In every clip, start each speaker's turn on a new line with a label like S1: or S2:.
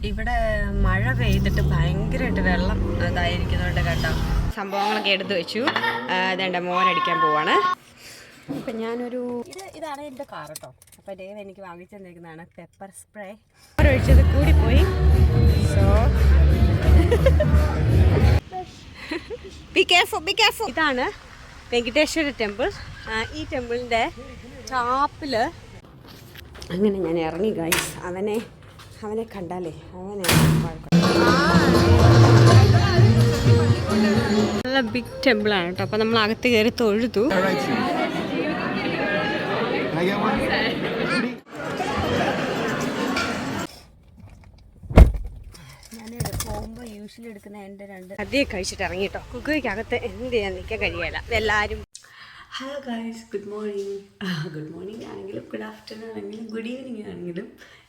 S1: ഇവിടെ മഴ പെയ്തിട്ട് ഭയങ്കരമായിട്ട് വെള്ളം ഇതായിരിക്കുന്നുണ്ട് കേട്ടോ. സംഭവങ്ങളൊക്കെ എടുത്തു വെച്ചു. ഇതെൻ്റെ മോനടിക്കാൻ പോവാണ്. അപ്പം ഞാനൊരു ഇതാണ് എൻ്റെ കാർ കേട്ടോ. അപ്പോൾ ഡേവ് എനിക്ക് വാങ്ങിച്ചു തന്നിരിക്കുന്നതാണ് പെപ്പർ സ്പ്രേ. ഒഴിച്ചത് കൂടിപ്പോയി. So be careful. ഇതാണ് വെങ്കടേശ്വര ടെമ്പിൾ. ഈ ടെമ്പിളിൻ്റെ ടോപ്പിൽ അങ്ങനെ ഞാൻ ഇറങ്ങി ഗൈസ്. അവനെ കണ്ടാലേ നല്ല ബിഗ് ടെമ്പിളാണ് കേട്ടോ. അപ്പം നമ്മൾ അകത്ത് കയറി തൊഴുതു. ഞാൻ പോകുമ്പോൾ യൂഷ്വലി എടുക്കുന്ന എൻ്റെ 2 അധികം കഴിച്ചിട്ട് ഇറങ്ങി കേട്ടോ. കുക്കുകയ്ക്കകത്ത് എന്ത് ചെയ്യാൻ നിൽക്കാൻ കഴിയില്ല. എല്ലാവരും ഹലോ ഗൈസ്, ഗുഡ് മോർണിംഗ് ആണെങ്കിലും ഗുഡ് ആഫ്റ്റർനൂൺ ആണെങ്കിലും ഗുഡ് ഈവനിങ് ആണെങ്കിലും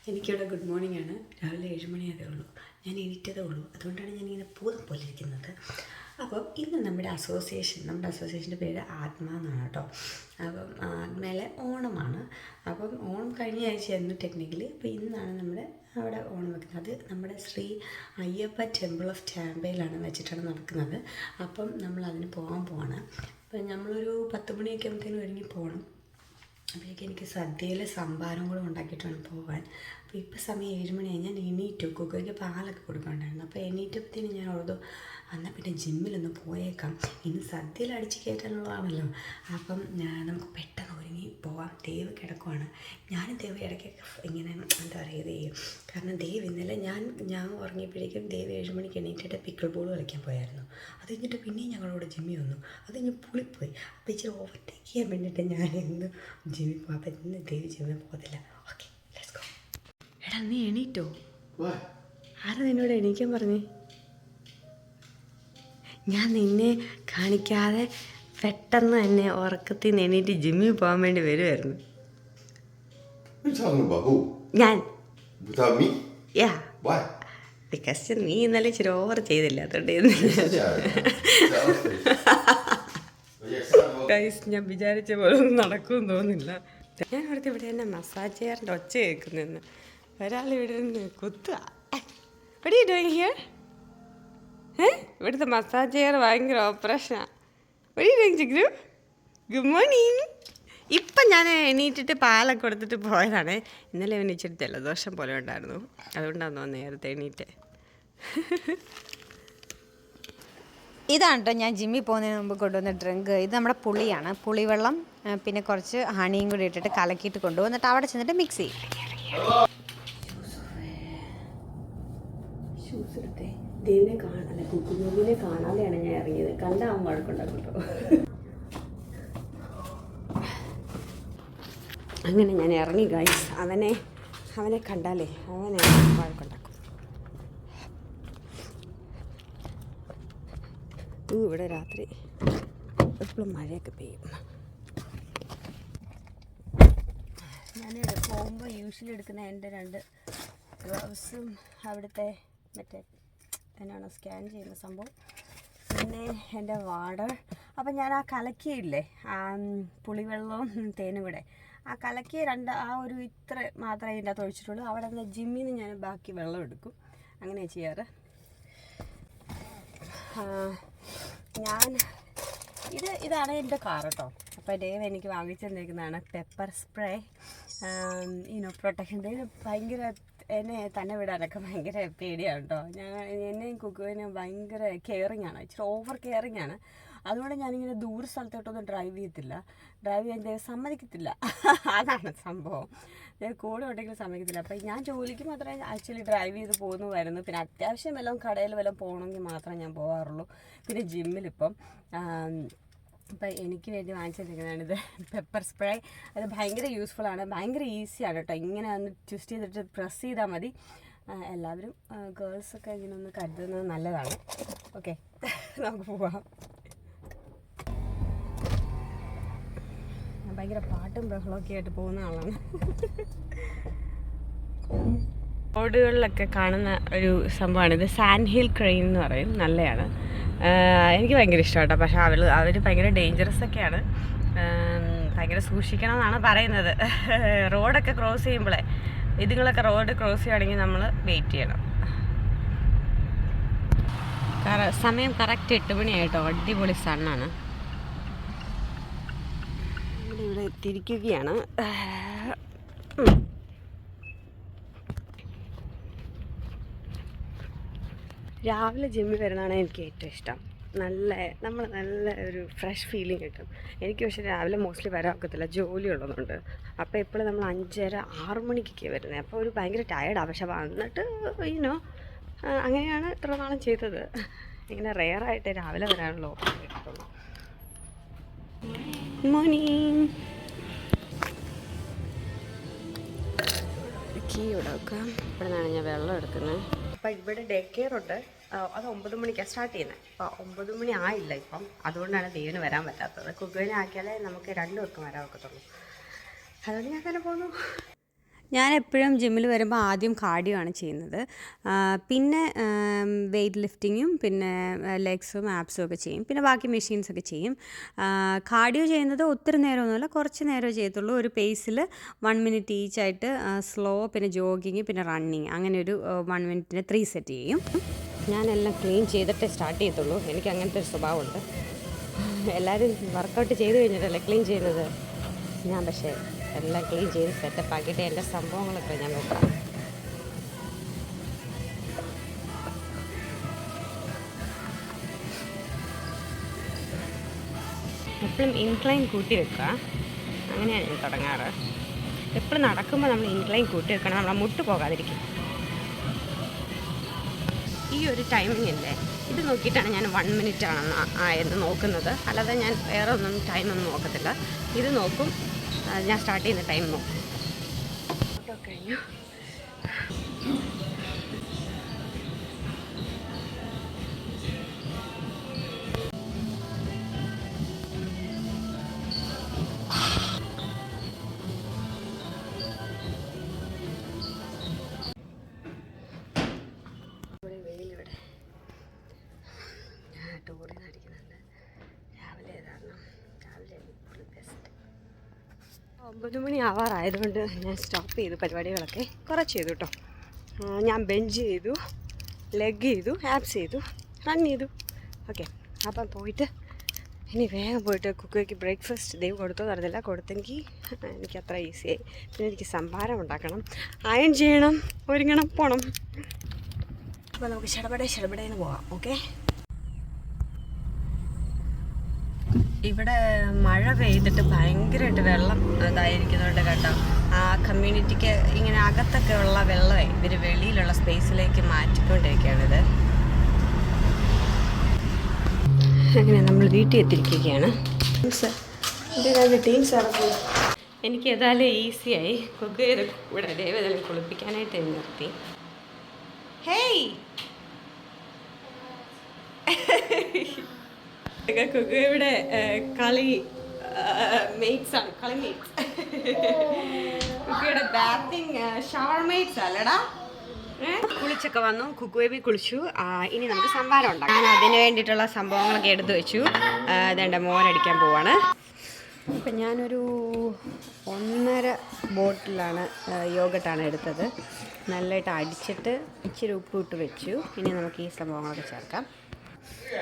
S1: എനിക്കിവിടെ ഗുഡ് മോർണിംഗ് ആണ്. രാവിലെ 7 മണിയായതേ ഉള്ളൂ. ഞാൻ എണീറ്റതേ ഉള്ളൂ. അതുകൊണ്ടാണ് ഞാനിങ്ങനെ പൂതം പോലെ ഇരിക്കുന്നത്. അപ്പം ഇന്ന് നമ്മുടെ അസോസിയേഷൻ്റെ പേര് ആത്മ എന്നാണ് കേട്ടോ. അപ്പം ആത്മയിലെ ഓണമാണ്. അപ്പം ഓണം കഴിഞ്ഞ ആഴ്ചയായിരുന്നു ടെക്നിക്കലി. അപ്പോൾ ഇന്നാണ് നമ്മുടെ അവിടെ ഓണം വെക്കുന്നത്. നമ്മുടെ ശ്രീ അയ്യപ്പ ടെമ്പിൾ ഓഫ് ടാമ്പയിലാണ് വെച്ചിട്ടാണ് നടക്കുന്നത്. അപ്പം നമ്മൾ അതിന് പോവാണ്. അപ്പം നമ്മളൊരു 10 മണിയൊക്കെ ആകുമ്പോഴത്തേനും ഒരുങ്ങി പോകണം. അപ്പോഴേക്കും എനിക്ക് സദ്യയിലെ സംഭാരം കൂടെ ഉണ്ടാക്കിയിട്ട് വേണം പോകാൻ. അപ്പോൾ ഇപ്പോൾ സമയം 7 മണിയായി. ഞാൻ എണീറ്റു. കുക്കയ്ക്ക് പാലൊക്കെ കൊടുക്കാനുണ്ടായിരുന്നു. അപ്പോൾ എണീറ്റപ്പോഴത്തേനും ഞാൻ ഓർത്തു എന്നാൽ പിന്നെ ജിമ്മിലൊന്ന് പോയേക്കാം. ഇന്ന് സദ്യയിൽ അടിച്ച് കയറ്റാനുള്ളതാണല്ലോ. അപ്പം നമുക്ക് പെട്ടെന്ന് ഒരുങ്ങി പോവാം. ദേവ് കിടക്കുവാണ്. ഞാനും ദേവ് ഇടയ്ക്കൊക്കെ ഇങ്ങനെ എന്താ പറയുക ചെയ്യും. കാരണം ദേവ് ഇന്നലെ ഞാൻ ഉറങ്ങിയപ്പോഴേക്കും ദേവ് 7 മണിക്ക് എണീറ്റിട്ട് പിക്കിൾ ബോൾ കളിക്കാൻ പോയായിരുന്നു. അത് കഴിഞ്ഞിട്ട് പിന്നെയും ഞങ്ങളോട് ജിമ്മി വന്നു. അത് കഴിഞ്ഞ് പുളിപ്പോയി. അപ്പോൾ ഇച്ചിരി ഓവർടേക്ക് ചെയ്യാൻ വേണ്ടിയിട്ട് ഞാൻ ഇന്ന് ജിമ്മിൽ പോകാം. അപ്പം ഇന്ന് ദേവ് ജിമ്മിൽ പോകത്തില്ല. Okay, let's go. എടാ നീ എണീറ്റോ? ആരാ നിന്നോട് എണീക്കാൻ പറഞ്ഞേ? ഞാൻ നിന്നെ കാണിക്കാതെ പെട്ടെന്ന് തന്നെ ഉറക്കത്തിൽ നിന്ന് എണീറ്റ് ജിമ്മിൽ പോകാൻ വേണ്ടി വരുമായിരുന്നു. ഞാൻ ബിക്കോസ് നീ ഇന്നലെ ഇച്ചിരി ഓവർ ചെയ്തില്ല. അതുകൊണ്ട് ഞാൻ വിചാരിച്ച പോലെ ഒന്നും നടക്കുമെന്ന് തോന്നുന്നില്ല. ഞാൻ അവിടുത്തെ ഇവിടെ തന്നെ മസാജ് ചെയ്യാറിൻ്റെ ഒച്ച കേൾക്കുന്നെന്ന്. ഒരാൾ ഇവിടെ നിന്ന് കുത്തുക. ഇവിടുത്തെ മസാജ് ചെയ്യാറ് ഭയങ്കര ഓപ്പറേഷനാണ്. Good morning. ഇപ്പം ഞാൻ എണീറ്റിട്ട് പാലൊക്കെ കൊടുത്തിട്ട് പോയതാണ്. ഇന്നലെ അവന് ഇച്ചിരി ജലദോഷം പോലെ ഉണ്ടായിരുന്നു. അതുകൊണ്ടാണ് നേരത്തെ എണീറ്റ്.
S2: ഇതാണ് കേട്ടോ ഞാൻ ജിമ്മിൽ പോകുന്നതിന് മുമ്പ് കൊണ്ടുവന്ന ഡ്രിങ്ക്. ഇത് നമ്മുടെ പുളിയാണ്. പുളിവെള്ളം പിന്നെ കുറച്ച് ഹണിയും കൂടി ഇട്ടിട്ട് കലക്കിയിട്ട് കൊണ്ടുപോകും. എന്നിട്ട് അവിടെ ചെന്നിട്ട് മിക്സ് ചെയ്യും.
S1: ദേവിനെ കാണാനല്ല, കുക്കുമോനെ കാണാതെയാണ് ഞാൻ ഇറങ്ങിയത്. കണ്ട അവൻ വഴക്കുണ്ടാക്കും കേട്ടോ. അങ്ങനെ ഞാൻ ഇറങ്ങി ഗൈസ്. അവനെ കണ്ടാലേ വഴക്കുണ്ടാക്കും. ഇവിടെ രാത്രി എപ്പോഴും മഴയൊക്കെ പെയ്യും. ഞാൻ പോകുമ്പോൾ യൂഷ്വലി എടുക്കുന്ന എൻ്റെ 2 ഗ്ലൗസും അവിടുത്തെ മറ്റേ എന്നാണ് സ്കാൻ ചെയ്യുന്ന സംഭവം, പിന്നെ എൻ്റെ വാട്ടർ. അപ്പം ഞാൻ ആ കലക്കിയില്ലേ പുളിവെള്ളവും തേനും കൂടെ, ആ കലക്കിയ ഒരു ഇത്ര മാത്രമേ ഇതിൻ്റെ അകത്ത് ഒഴിച്ചിട്ടുള്ളൂ. അവിടെ നിന്ന് ജിമ്മിൽ നിന്ന് ഞാൻ ബാക്കി വെള്ളം എടുക്കും. അങ്ങനെയാണ് ചെയ്യാറ്. ഇതാണ് എൻ്റെ കാർ കേട്ടോ. അപ്പോൾ ഡേവ് എനിക്ക് വാങ്ങിച്ചു തന്നിരിക്കുന്നതാണ് പെപ്പർ സ്പ്രേ. പ്രൊട്ടക്ഷൻ. ഡേവ് ഭയങ്കര എന്നെ തന്നെ വിടാനൊക്കെ ഭയങ്കര പേടിയാണ് കേട്ടോ. എന്നെയും കുക്കുവിനെ ഭയങ്കര കെയറിങ് ആണ്. ഇച്ചിരി ഓവർ കെയറിങ് ആണ്. അതുകൊണ്ട് ഞാനിങ്ങനെ ദൂര സ്ഥലത്തോട്ടൊന്നും ഡ്രൈവ് ചെയ്യാൻ ദേവ് സമ്മതിക്കത്തില്ല. അതാണ് സംഭവം. ദേവ് കൂടെ ഉണ്ടെങ്കിലും സമ്മതിക്കത്തില്ല. അപ്പം ഞാൻ ജോലിക്ക് മാത്രമേ ആക്ച്വലി ഡ്രൈവ് ചെയ്ത് പോകുന്നതായിരുന്നു. പിന്നെ അത്യാവശ്യം വല്ലതും കടയിൽ വല്ലതും പോകണമെങ്കിൽ മാത്രമേ ഞാൻ പോകാറുള്ളൂ. പിന്നെ ജിമ്മിലിപ്പം അപ്പം എനിക്ക് വേണ്ടി വാങ്ങിച്ചിരിക്കുന്നതാണിത് പെപ്പർ സ്പ്രേ. അത് ഭയങ്കര യൂസ്ഫുള്ളാണ്, ഭയങ്കര ഈസിയാണ് കേട്ടോ. ഇങ്ങനെ ഒന്ന് ട്വിസ്റ്റ് ചെയ്തിട്ട് പ്രസ് ചെയ്താൽ മതി. എല്ലാവരും ഗേൾസൊക്കെ ഇങ്ങനെ ഒന്ന് കരുതുന്നത് നല്ലതാണ്. ഓക്കെ, നമുക്ക് പോവാം. ഭയങ്കര പാട്ടും ബഹളമൊക്കെ ആയിട്ട് പോകുന്ന ആളാണ്. റോഡുകളിലൊക്കെ കാണുന്ന ഒരു സംഭവമാണിത്. സാൻഡ് ഹിൽ ക്രെയിൻ എന്ന് പറയും. നല്ലതാണ്. എനിക്ക് ഭയങ്കര ഇഷ്ടമാണ്. പക്ഷേ അവർ ഭയങ്കര ഡേഞ്ചറസ് ഒക്കെയാണ്. ഭയങ്കര സൂക്ഷിക്കണം എന്നാണ് പറയുന്നത്. റോഡൊക്കെ ക്രോസ് ചെയ്യുമ്പോഴേ, ഇതുങ്ങളൊക്കെ റോഡ് ക്രോസ് ചെയ്യുകയാണെങ്കിൽ നമ്മൾ വെയിറ്റ് ചെയ്യണം. സമയം കറക്റ്റ് 8 മണിയായിട്ടോ. അടിപൊളി സണ്ണാണ്. ഇവിടെ തിരിക്കുകയാണ്. രാവിലെ ജിമ്മിൽ വരുന്നതാണ് എനിക്ക് ഏറ്റവും ഇഷ്ടം. നല്ല ഒരു ഫ്രഷ് ഫീലിംഗ് കിട്ടും എനിക്ക്. പക്ഷേ രാവിലെ മോസ്റ്റ്ലി വരാൻ ഒക്കത്തില്ല, ജോലി ഉള്ളതുകൊണ്ട്. അപ്പോൾ എപ്പോഴും നമ്മൾ 5:30-6 മണിക്കൊക്കെ വരുന്നത്. അപ്പോൾ ഒരു ഭയങ്കര ടയേർഡാണ്. പക്ഷെ വന്നിട്ട് അങ്ങനെയാണ് ഇത്ര നാളും ചെയ്തത്. ഇങ്ങനെ റെയറായിട്ട് രാവിലെ വരാനുള്ള ഓപ്ഷൻ കിട്ടുള്ളൂ. മോർണിംഗ്. കീ ഇവിടെ വെക്കാം. ഇവിടെ നിന്നാണ് ഞാൻ വെള്ളം എടുക്കുന്നത്. അപ്പം ഇവിടെ ഡേ കെയർ ഉണ്ട്. അത് 9 മണിക്കാണ് സ്റ്റാർട്ട് ചെയ്യുന്നത്. അപ്പോൾ 9 മണി ആയില്ല ഇപ്പം. അതുകൊണ്ടാണ് ദേവിന് വരാൻ പറ്റാത്തത്. കുക്കുവിനെ ആക്കിയാലേ നമുക്ക് 2 പേർക്കും വരാൻ ഒക്കത്തുള്ളൂ. അതുകൊണ്ട് ഞാൻ തന്നെ പോന്നു. ഞാൻ എപ്പോഴും ജിമ്മിൽ വരുമ്പോൾ ആദ്യം കാർഡിയോ ആണ് ചെയ്യുന്നത്. പിന്നെ വെയ്റ്റ് ലിഫ്റ്റിങ്ങും പിന്നെ ലെഗ്സും ആപ്സും ഒക്കെ ചെയ്യും. പിന്നെ ബാക്കി മെഷീൻസൊക്കെ ചെയ്യും. കാർഡിയോ ചെയ്യുന്നത് ഒത്തിരി നേരമൊന്നുമില്ല, കുറച്ച് നേരമേ ചെയ്യത്തുള്ളൂ. ഒരു പേസിൽ 1 മിനിറ്റ് ഈച്ചായിട്ട് സ്ലോ, പിന്നെ ജോഗിങ്, പിന്നെ റണ്ണിങ്, അങ്ങനെ ഒരു 1 മിനിറ്റിന് 3 സെറ്റ് ചെയ്യും. ഞാനെല്ലാം ക്ലീൻ ചെയ്തിട്ടേ സ്റ്റാർട്ട് ചെയ്യത്തുള്ളൂ. എനിക്ക് അങ്ങനത്തെ ഒരു സ്വഭാവമുണ്ട്. എല്ലാവരും വർക്കൗട്ട് ചെയ്ത് കഴിഞ്ഞിട്ടല്ലേ ക്ലീൻ ചെയ്യുന്നത്. ഞാൻ പക്ഷേ എല്ലാം ക്ലീൻ ചെയ്ത് സെറ്റപ്പ് ആക്കിയിട്ട് എൻ്റെ സംഭവങ്ങളൊക്കെ ഞാൻ നോക്കാം. എപ്പോഴും ഇൻക്ലൈൻ കൂട്ടി വെക്കുക, അങ്ങനെയാണ് ഞാൻ തുടങ്ങാറ്. എപ്പോഴും നടക്കുമ്പോൾ നമ്മൾ ഇൻക്ലൈൻ കൂട്ടി വെക്കണം, നമ്മളെ മുട്ട് പോകാതിരിക്കും. ഈ ഒരു ടൈമിംഗ് അല്ലേ, ഇത് നോക്കിയിട്ടാണ് ഞാൻ 1 മിനിറ്റ് ആണെന്ന് നോക്കുന്നത്. അല്ലാതെ ഞാൻ വേറെ ഒന്നും ടൈമൊന്നും നോക്കത്തില്ല. ഇത് നോക്കും, ഞാൻ സ്റ്റാർട്ട് ചെയ്യുന്ന ടൈം നോക്കും. കഴിഞ്ഞു. വെയിലിവിടെ ടൂറിൽ നിന്ന് അടിക്കുന്നുണ്ട്. രാവിലെ ബെസ്റ്റ്. 9 മണി ആവാറായതുകൊണ്ട് ഞാൻ സ്റ്റോപ്പ് ചെയ്തു പരിപാടികളൊക്കെ. കുറച്ച് ചെയ്തു കേട്ടോ. ഞാൻ ബെഞ്ച് ചെയ്തു, ലെഗ് ചെയ്തു, ആപ്സ് ചെയ്തു, റൺ ചെയ്തു. ഓക്കെ, അപ്പം പോയിട്ട് ഇനി വേഗം പോയിട്ട് കുക്കുവയ്ക്ക് ബ്രേക്ക്ഫാസ്റ്റ് ദൈവം കൊടുത്തോ അറിയില്ല. കൊടുത്തെങ്കിൽ എനിക്ക് അത്ര ഈസിയായി. പിന്നെ എനിക്ക് സംഭാരം ഉണ്ടാക്കണം, അയൺ ചെയ്യണം, ഒരുങ്ങണം, പോകണം. അപ്പോൾ നമുക്ക് ഷടപടേന്ന് പോകാം. ഓക്കെ. ഇവിടെ മഴ പെയ്തിട്ട് ഭയങ്കരമായിട്ട് വെള്ളം ഇതായിരിക്കുന്നുണ്ട് കേട്ടോ. ആ കമ്മ്യൂണിറ്റിക്ക് ഇങ്ങനെ അകത്തൊക്കെ ഉള്ള വെള്ളമേ ഇവർ വെളിയിലുള്ള സ്പേസിലേക്ക് മാറ്റിക്കൊണ്ടിരിക്കുകയാണിത്. അങ്ങനെ നമ്മൾ വീട്ടിൽ എത്തിയിരിക്കുകയാണ്. എനിക്ക് ഏതായാലും ഈസിയായി. കുക്ക് ചെയ്ത് ഇവിടെ ദേവതലം കുളിപ്പിക്കാനായിട്ട് നിർത്തി. ഹേയ് ഇവിടെ കളി മേറ്റ്സ് ആണ്, കളി മേറ്റ്സ്. കുക്കിയുടെ ബാത്തിങ് ഷവർ മേറ്റ്സ് അല്ലടാ. കുളിച്ചൊക്കെ വന്നു, കുക്കുവേബി കുളിച്ചു. ഇനി നമുക്ക് സംഭാരം ഉണ്ടാക്കാം. ഞാൻ അതിന് വേണ്ടിയിട്ടുള്ള സംഭവങ്ങളൊക്കെ എടുത്തു വെച്ചു. അതെൻ്റെ മോനടിക്കാൻ പോവാണ്. അപ്പം ഞാനൊരു 1.5 ബോട്ടിലാണ് യോഗട്ടാണ് എടുത്തത്. നല്ലതായിട്ട് അടിച്ചിട്ട് ഇച്ചിരി ഉപ്പിട്ട് വെച്ചു. ഇനി നമുക്ക് ഈ സംഭവങ്ങളൊക്കെ ചേർക്കാം.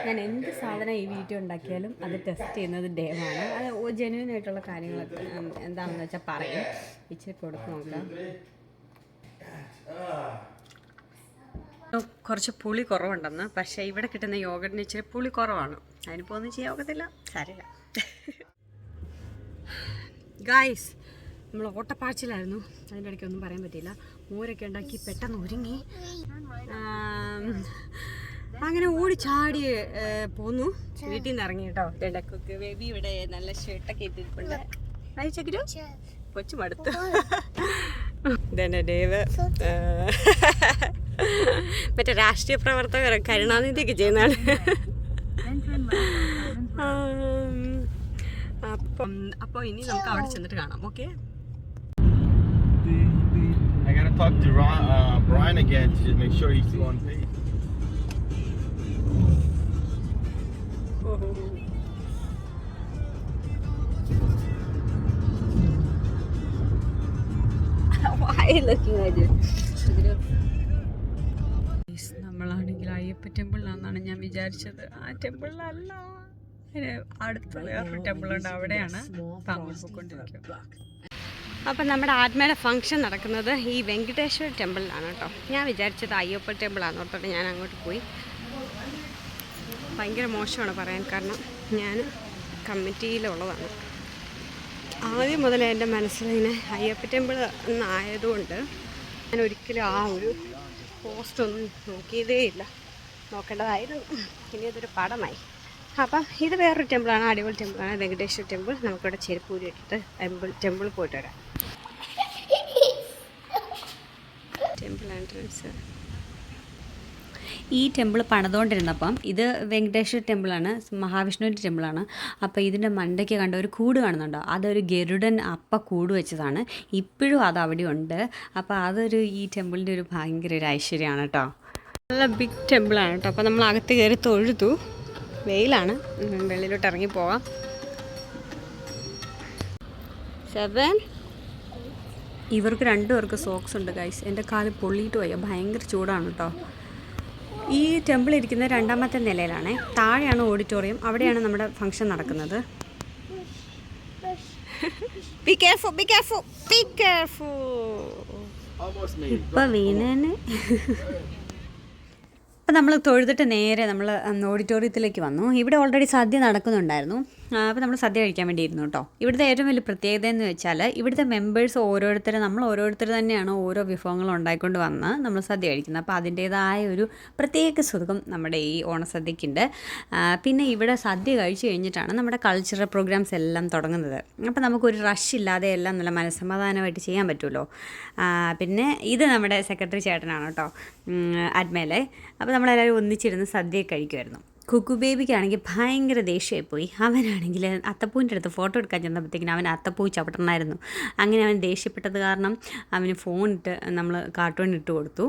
S1: ഞാൻ എന്ത് സാധനം ഈ വീഡിയോ ഉണ്ടാക്കിയാലും അത് ടെസ്റ്റ് ചെയ്യുന്നത് ഡേവാണ്. അത് ജെന്യുവൻ ആയിട്ടുള്ള കാര്യങ്ങളൊക്കെ എന്താണെന്ന് വെച്ചാൽ പറയും. ഇച്ചിരി കൊടുത്ത് നോക്കാം. കുറച്ച് പുളി കുറവുണ്ടെന്ന്, പക്ഷേ ഇവിടെ കിട്ടുന്ന യോഗട്ടിന് ഇച്ചിരി പുളി കുറവാണ്. അതിനിപ്പോൾ ഒന്നും ചെയ്യാൻ ഒക്കത്തില്ല, സാരമില്ല. ഗായ്സ്, നമ്മൾ ഓട്ടപ്പാച്ചിലായിരുന്നു, അതിൻ്റെ ഇടയ്ക്ക് ഒന്നും പറയാൻ പറ്റിയില്ല. മോരൊക്കെ ഉണ്ടാക്കി പെട്ടെന്ന് ഒരുങ്ങി അങ്ങനെ ഓടിച്ചാടി പോന്നു. വീട്ടിൽ നിന്ന് ഇറങ്ങി കേട്ടോ. കുക്ക് ബേബി ഇവിടെ നല്ല ഷർട്ടൊക്കെ ഇട്ടിട്ടുണ്ട്. അയച്ചോ കൊച്ചു മടുത്തു. ഇതെന്നെ ഡേവ് മറ്റേ രാഷ്ട്രീയ പ്രവർത്തകർ കരുണാനിധിയൊക്കെ ചെയ്യുന്നതാണ്. അപ്പോൾ ഇനി നമുക്ക് അവിടെ ചെന്നിട്ട് കാണാം. Okay.
S3: I gotta talk to Brian again to just make sure he's still on pace.
S1: നമ്മളാണെങ്കിൽ അയ്യപ്പ ടെമ്പിളിലാണെന്നാണ് ഞാൻ വിചാരിച്ചത്. ആ ടെമ്പിളിലല്ല, അടുത്ത വേറൊരു ടെമ്പിളുണ്ട്, അവിടെയാണ് പോയിക്കൊണ്ടിരിക്കുക. അപ്പം നമ്മുടെ ആത്മയുടെ ഫംഗ്ഷൻ നടക്കുന്നത് ഈ വെങ്കടേശ്വര ടെമ്പിളിലാണ് കേട്ടോ. ഞാൻ വിചാരിച്ചത് അയ്യപ്പ ടെമ്പിളാണെന്ന് ഓർത്തോട്ട് ഞാൻ അങ്ങോട്ട് പോയി. ഭയങ്കര മോശമാണ് പറയാൻ, കാരണം ഞാൻ കമ്മിറ്റിയിലുള്ളതാണ്. ആദ്യം മുതലേ എൻ്റെ മനസ്സിലിങ്ങനെ അയ്യപ്പ ടെമ്പിൾ എന്നായതുകൊണ്ട് ഞാൻ ഒരിക്കലും ആ ഒരു പോസ്റ്റൊന്നും നോക്കിയതേ ഇല്ല. നോക്കേണ്ടതായിരുന്നു, ഇനി ഇതൊരു പടമായി. അപ്പം ഇത് വേറൊരു ടെമ്പിളാണ്, അടിപൊളി ടെമ്പിളാണ്, വെങ്കടേശ്വര ടെമ്പിൾ. നമുക്കിവിടെ ചെരുപ്പൂരി ഇട്ടിട്ട് ടെമ്പിൾ പോയിട്ട് വരാം. Temple entrance. ഈ ടെമ്പിൾ പണിതുകൊണ്ടിരുന്നപ്പം ഇത് വെങ്കടേശ്വര ടെമ്പിളാണ്, മഹാവിഷ്ണുവിൻ്റെ ടെമ്പിളാണ്. അപ്പോൾ ഇതിൻ്റെ മണ്ടയ്ക്ക് കണ്ട ഒരു കൂട് കാണുന്നുണ്ടോ, അതൊരു ഗരുഡൻ കൂട് വെച്ചതാണ്. ഇപ്പോഴും അത് അവിടെ ഉണ്ട്. അപ്പോൾ അതൊരു ഈ ടെമ്പിളിൻ്റെ ഒരു ഭയങ്കര ഒരു ഐശ്വര്യമാണ് കേട്ടോ. നല്ല ബിഗ് ടെമ്പിളാണ് കേട്ടോ. അപ്പോൾ നമ്മൾ അകത്ത് കയറി തൊഴുതു. വെയിലാണ്, വെളിയിലോട്ട് ഇറങ്ങി പോവാം. 7. ഇവർക്ക് 2 പേർക്ക് സോക്സ് ഉണ്ട് ഗൈസ്. എൻ്റെ കാല് പൊള്ളിയിട്ട് പോയ, ഭയങ്കര ചൂടാണ് കേട്ടോ. ഈ ടെമ്പിൾ ഇരിക്കുന്ന 2ാമത്തെ നിലയിലാണ്. താഴെയാണ് ഓഡിറ്റോറിയം, അവിടെയാണ് നമ്മുടെ ഫംഗ്ഷൻ നടക്കുന്നത്. ഇപ്പം വീണേനെ. അപ്പോൾ നമ്മൾ തൊഴുതിട്ട് നേരെ നമ്മൾ ഓഡിറ്റോറിയത്തിലേക്ക് വന്നു. ഇവിടെ ഓൾറെഡി സദ്യ നടക്കുന്നുണ്ടായിരുന്നു. അപ്പോൾ നമ്മൾ സദ്യ കഴിക്കാൻ വേണ്ടിയിരുന്നു കേട്ടോ. ഇവിടുത്തെ ഏറ്റവും വലിയ പ്രത്യേകത എന്ന് വെച്ചാൽ ഇവിടുത്തെ മെമ്പേഴ്സ് നമ്മൾ ഓരോരുത്തർ തന്നെയാണ് ഓരോ വിഭവങ്ങൾ ഉണ്ടായിക്കൊണ്ട് വന്ന് നമ്മൾ സദ്യ കഴിക്കുന്നത്. അപ്പോൾ അതിൻ്റേതായ ഒരു പ്രത്യേക സുഖം നമ്മുടെ ഈ ഓണസദ്യക്കുണ്ട്. പിന്നെ ഇവിടെ സദ്യ കഴിച്ച് കഴിഞ്ഞിട്ടാണ് നമ്മുടെ കൾച്ചറൽ പ്രോഗ്രാംസ് എല്ലാം തുടങ്ങുന്നത്. അപ്പോൾ നമുക്കൊരു റഷ് ഇല്ലാതെ എല്ലാം നല്ല മനസ്സമാധാനമായിട്ട് ചെയ്യാൻ പറ്റുമല്ലോ. പിന്നെ ഇത് നമ്മുടെ സെക്രട്ടറി ചേട്ടനാണ് കേട്ടോ, അഡ്മേലെ. അപ്പോൾ നമ്മളെല്ലാവരും ഒന്നിച്ചിരുന്ന് സദ്യ കഴിക്കുമായിരുന്നു. കുക്കു ബേബിക്കാണെങ്കിൽ ഭയങ്കര ദേഷ്യമായിപ്പോയി. അവനാണെങ്കിൽ അത്തപ്പൂവിൻ്റെ അടുത്ത് ഫോട്ടോ എടുക്കാൻ ചെന്നപ്പോഴത്തേക്കിനും അവൻ അത്തപ്പൂ ചവിട്ടണമായിരുന്നു. അങ്ങനെ അവൻ ദേഷ്യപ്പെട്ടത് കാരണം അവന് ഫോണിട്ട് നമ്മൾ കാർട്ടൂൺ ഇട്ട് കൊടുത്തു.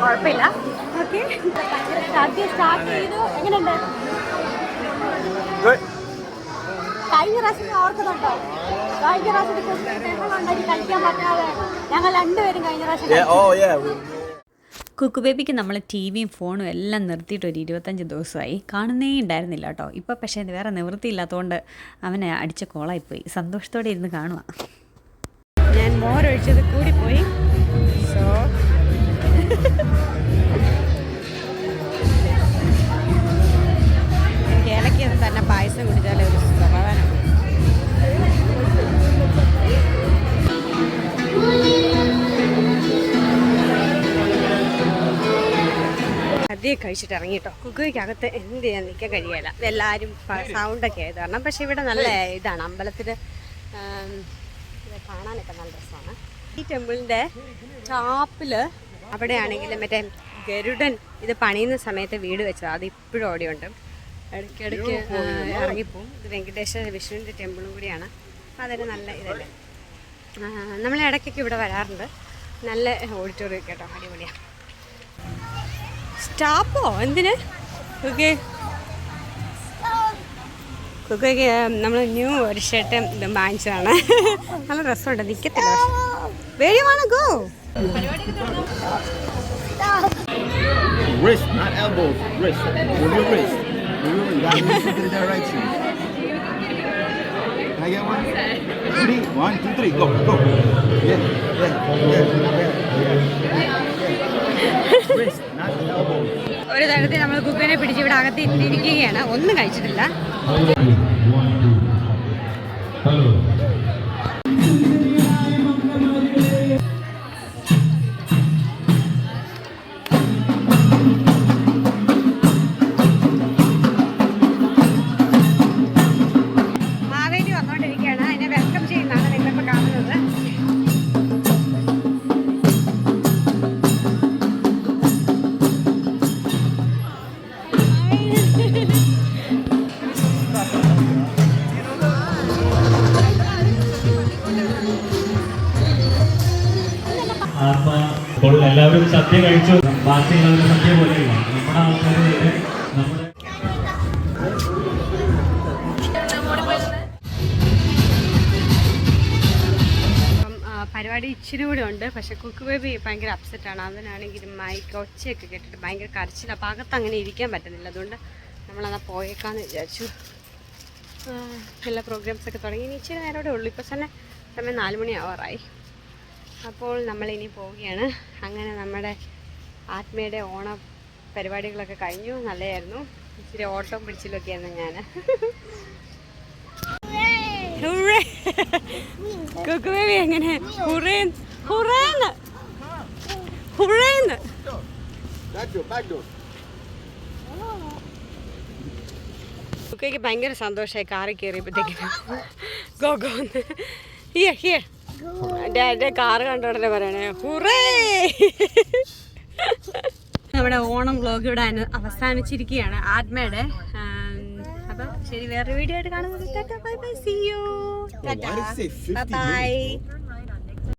S1: കുഴപ്പമില്ല. ഓക്കെ, സദ്യ സ്റ്റാർട്ട് ചെയ്തു. എങ്ങനെയുണ്ട്? കഴിഞ്ഞ പ്രാവശ്യം ഓർക്കുന്നുണ്ടോ? കഴിഞ്ഞ പ്രാവശ്യം കഴിക്കാൻ പറ്റാതെ ഞങ്ങൾ 2 പേരും കഴിഞ്ഞ പ്രാവശ്യം. കുക്കു ബേബിക്ക് നമ്മൾ ടിവിയും ഫോണും എല്ലാം നിർത്തിയിട്ട് ഒരു 25 ദിവസമായി. കാണുന്നേ ഉണ്ടായിരുന്നില്ല കേട്ടോ. ഇപ്പോൾ പക്ഷേ വേറെ നിവൃത്തിയില്ലാത്തതുകൊണ്ട് അവനെ അടിച്ച കോളായിപ്പോയി. സന്തോഷത്തോടെ ഇരുന്ന് കാണുക. ഞാൻ മോരൊഴിച്ചത് കൂടിപ്പോയി. സോ എനിക്ക് ഇലക്കിയത് തന്നെ പായസം കുടിച്ചാലേ ഒരു സമാധാനം. സദ്യ കഴിച്ചിട്ട് ഇറങ്ങിട്ടോ. കുക്കുവയ്ക്കകത്ത് എന്ത് ചെയ്യാൻ നിൽക്കാൻ കഴിയില്ല, എല്ലാവരും സൗണ്ടൊക്കെ ആയത് കാരണം. പക്ഷെ ഇവിടെ നല്ല ഇതാണ്, അമ്പലത്തിൽ കാണാനൊക്കെ നല്ല രസമാണ്. ഈ ടെമ്പിളിൻ്റെ ടോപ്പിൽ അവിടെയാണെങ്കിൽ മറ്റേ ഗരുഡൻ ഇത് പണിയുന്ന സമയത്ത് വീട് വെച്ചത്, അത് ഇപ്പോഴും അവിടെയുണ്ട്. ഇടയ്ക്കിടയ്ക്ക് ഇറങ്ങിപ്പോവും. ഇത് വെങ്കടേശ്വര വിഷ്ണുവിൻ്റെ ടെമ്പിളും കൂടിയാണ്. അതൊരു നല്ല ഇതല്ലേ. നമ്മൾ ഇടയ്ക്കൊക്കെ ഇവിടെ വരാറുണ്ട്. നല്ല ഓഡിറ്റോറിയം കേട്ടോ, അടിപൊളിയാണ്. സ്റ്റാപ്പോ എന്തിന്? ഓക്കെ, കുക്കയ്ക്ക് നമ്മൾ ന്യൂ ഒരു ഷർട്ട് ഇത് വാങ്ങിച്ചതാണ്. നല്ല രസമുണ്ട്, നിൽക്കത്തില്ല. Where you wanna go?
S3: Wrist, not elbows. Wrist. Move your wrist. Move your wrist. You gotta move to the direction. Can I get one? 3. 1, 2, 3. Go, go. Yeah, Wrist, not elbows.
S1: ഒരു തരത്തിൽ നമ്മൾ കുക്കനെ പിടിച്ച് ഇവിടെ അകത്ത് ഇട്ടിരിക്കുകയാണ്. ഒന്നും കഴിച്ചിട്ടില്ല. മാവേലി വന്നുകൊണ്ടിരിക്കുകയാണ്. അതിനെ വെൽക്കം ചെയ്യുന്നതാണ് നിങ്ങളിപ്പോൾ കാണുന്നത്.
S4: അപ്പോൾ എല്ലാവരും സദ്യ കഴിച്ചു. ബാക്കിയുള്ളവർ സദ്യ പോലെയല്ല, നമ്മുടെ ആൾക്കാർ നമ്മുടെ
S1: പരിപാടി ഇച്ചിരി കൂടെ ഉണ്ട്. പക്ഷെ കുക്ക് ബേബി ഭയങ്കര അപ്സെറ്റാണ്. അവനാണെങ്കിലും മൈക്ക് ഒച്ചയൊക്കെ കേട്ടിട്ട് ഭയങ്കര കരച്ചില്ല. അപ്പോൾ അകത്ത് അങ്ങനെ ഇരിക്കാൻ പറ്റുന്നില്ല. അതുകൊണ്ട് നമ്മളത് പോയേക്കാന്ന് വിചാരിച്ചു. എല്ലാ പ്രോഗ്രാംസൊക്കെ തുടങ്ങി. ഇനി ഇച്ചിരി നേരോടെ ഉള്ളൂ. ഇപ്പോൾ തന്നെ സമയം 4 മണി ആവാറായി. അപ്പോൾ നമ്മളിനി പോവുകയാണ്. അങ്ങനെ നമ്മുടെ ആത്മയുടെ ഓണ പരിപാടികളൊക്കെ കഴിഞ്ഞു. നല്ലതായിരുന്നു. ഇച്ചിരി ഓട്ടം പിടിച്ചിലൊക്കെയായിരുന്നു ഞാൻ. കുക്ക് ബേബി എങ്ങനെ ഹുറേന്ന് കുക്കയ്ക്ക് ഭയങ്കര സന്തോഷമായി കാറിൽ കയറിയപ്പോഴത്തേക്കിനും ഗോഗോന്ന് ഡാഡിന്റെ കാറ് കണ്ടോടനെ പറയണേ ഹുറേ. നമ്മുടെ ഓണം വ്ലോഗ് ഇവിടെ അവസാനിച്ചിരിക്കുകയാണ് ആത്മയുടെ. അപ്പം ശരി, വേറെ വീഡിയോ ആയിട്ട് കാണുന്നത്. Bye bye, see you, by.